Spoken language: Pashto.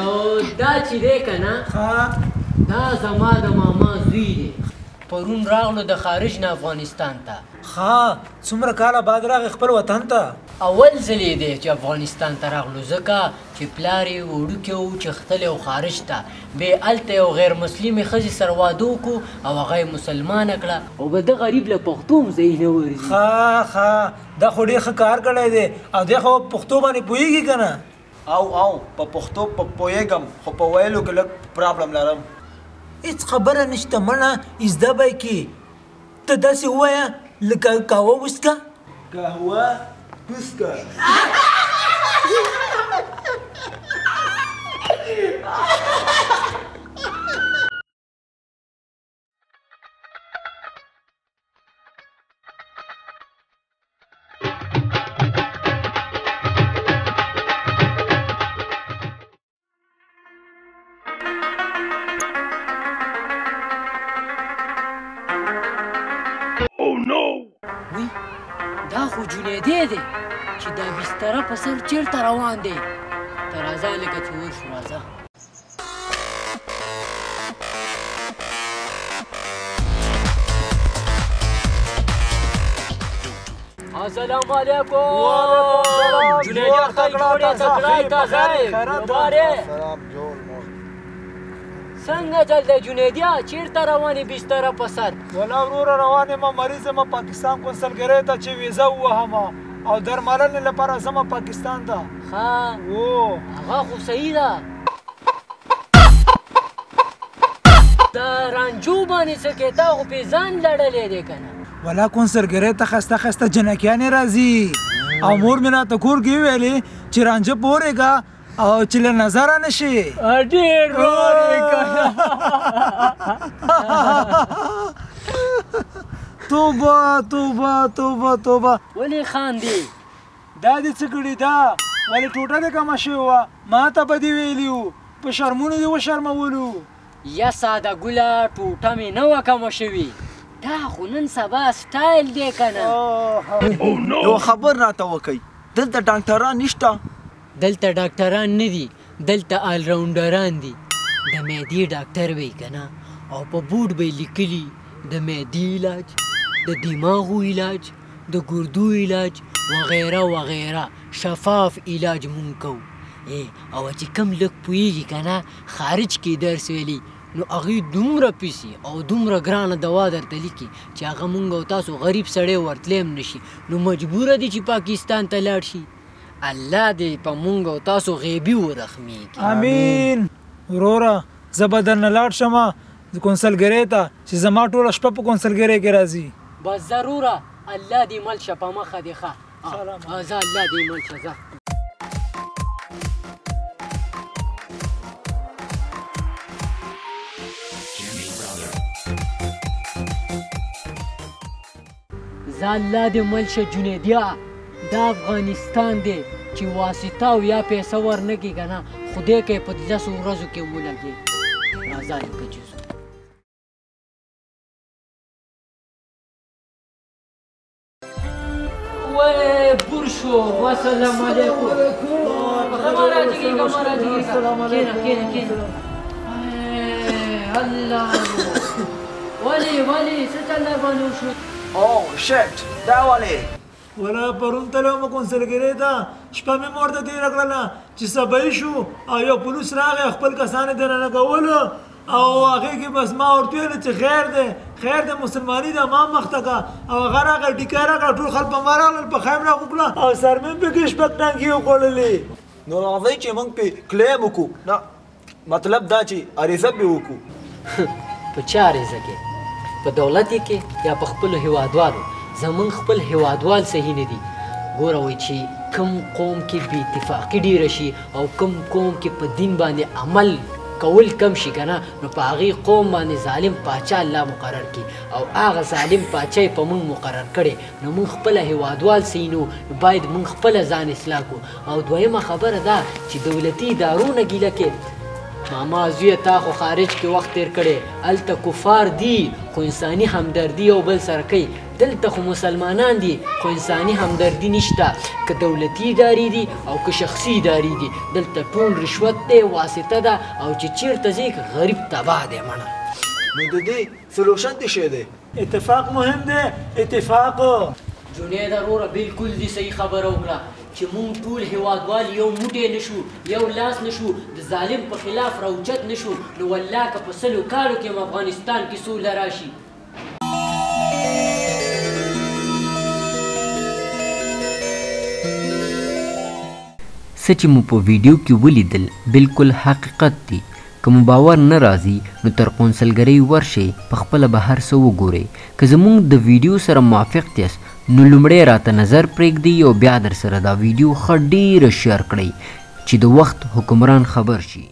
او دا چې دی که نه دا زما د ماما زوی دی پرون راغلو د خارج نه افغانستان ته ښه څومره کاله بعد راغی خپل وطن ته اول ځل یې دی چې افغانستان ته راغلو ځکه چې پلار یې وړوکی و چې ختلی و خارج ته بیا هلته یو غیر مسلمې ښځې سره واده وکړو او هغه یې مسلمانه کړه او به ده غریب له پښتو هم ځای نه ورځي ښه دا خو ډېر ښه کار کړی دی او دی خو پښتو باندې پوهېږي که نه او په پښتو پوهېږم خو په ویلو کې لږ پرابلم لرم هېڅ خبره نشته مړه زده به یې کې ته داسې ووایه لکه قهوه وڅکه قهوه وڅکه وی دا خو جنیدی دی چې دا بستره په سر چېرته روان دی ته راځه لکه چې ورشو راځه السلام علیکم جنیدی اختر جوړې تکړه تازه مبارک څنګه چل دی جنیدیا چېرته روان یې بستره په سر ولا وروره روان یم مریض یم پاکستان کنسلګرۍ ته چې ویزه ووهم او درملنې لپاره ځم پاکستان ته ښه هغه خو صحیح ده د رانجو باندې څه کې تا خو پې ځان لړلی دی که نه ولا کنسلګرۍ ته خسته خسته جنکیانې راځي او مور مې راته کور کې وویلې چې رانجه پورېږه او چې له نظره نشي ډېر رورې که توبه توبه توبه توبه ولې خاندې دا دې څه کړي دا ولې ټوټه دې کمه شوې وه ما ته به دې ویلي وو په شرمونو دې وشرمولو یا ساده ګله ټوټه مې نه وه کمه شوې دا خو نن سبا سټایل دی که نه یو خبر راته وکئ دلته ډاکټران نشته دلته ډاکټران نه دي دلته آلراونډران دي د معدې ډاکټر وی که نه او په بوټ به یې لیکلي د معدې علاج د دماغو علاج د ګردو علاج وغیره وغیره شفاف علاج مونږ کوو او چې کم لږ پوهېږي که نه خارج کې درس ویلي نو هغوی دومره پیسې او دومره ګرانه دوا درته لیکي چې هغه مونږ او تاسو غریب سړی ورتلی هم نشي نو مجبوره دي چې پاکستان ته لاړ شي الله دې په مونږ او تاسو غیبي ورحمیږي امین وروره زه به درنه لاړ شمه کنسلګرۍ ته چې زما ټوله شپه په کنسلګرۍ کې راځي بس ضروره الله دې مل شه په مخه دې ښه ځه الله دې مل شه ځه ځه الله دې مل شه جنیدیا دا افغانستان دی چې واسطه او یا پیسه ورنکړي که نه خدای که یې په 10 ورځو کې ولګي راځه لکه چې ځو وای بور شو والسلام علیکم کېنه الله ولې څه چل باندې وشو او شټ دا ولې ولا پرون تللی وم کنسلګرۍ ته شپه مې مور ته تېره کړله چې سبا شو او یو پولیس راغی خپل کسان یې دننه کولو او هغې کې بس ما ورته ویل چې خیر دی مسلماني ده ما مخته که او هغه راغی ټیکه یې راکړه ټول خلک په ما راغلل په خیم راغوکړه او سر مې پکې شپږ ټانکې وخوړلې نو راځئ چې موږ پې کلیم وکړو نه مطلب دا چې عریضه پې وکړو په چا عریضه کې په دولت کې یا په خپلو هیوادوالو زمونږ خپل هیوادوال صحیح نه دي ګوره وایي چې کم قوم کې بې اتفاقي ډېره شي او کم قوم کې په دین باندې عمل کول کم شي که نه نو په هغې قوم باندې ظالم پاچا الله مقرر کړي او هغه ظالم پاچا یې په موږ مقرر کړی نو موږ خپله هیوادوال صحیح نو باید موږ خپله ځان اصلاح کړو او دویمه خبره ده چې دولتي ادارو نه ګیله کې ماما زویه تا خو خارج کې وخت تیر کړی هلته کفار دي خو انساني همدردي یو بل سره کوي دلته خو مسلمانان دي خو انساني همدردي نشته که دولتي ادارې دي او که شخصي ادارې دي دلته ټول رشوت دی واسطه ده او چې چیرته ځې غریب تباه دی مړه نو د دې سلوشن څه شی دی اتفاق مهم دی اتفاق جنید وروره بالکل دې صحیح خبره وکړه چې مونږ ټول هیوادوال یو موټی نشو یو لاس نشو د ظالم په خلاف راوچت نشو نو والله که په 100 کالو کې هم افغانستان کې سوله راشي څه چې مو په ویډیو کې ولیدل بالکل حقیقت دی که مو باور نه راځي نو تر قونسلګرۍ ورشئ په خپله به هر څه وګورئ که زموږ د ویډیو سره موافق یاست نو لومړی راته نظر پرېږدئ او بیا در سره دا ویډیو ښه ډېره شیر کړئ چې د وخت حکمران خبر شي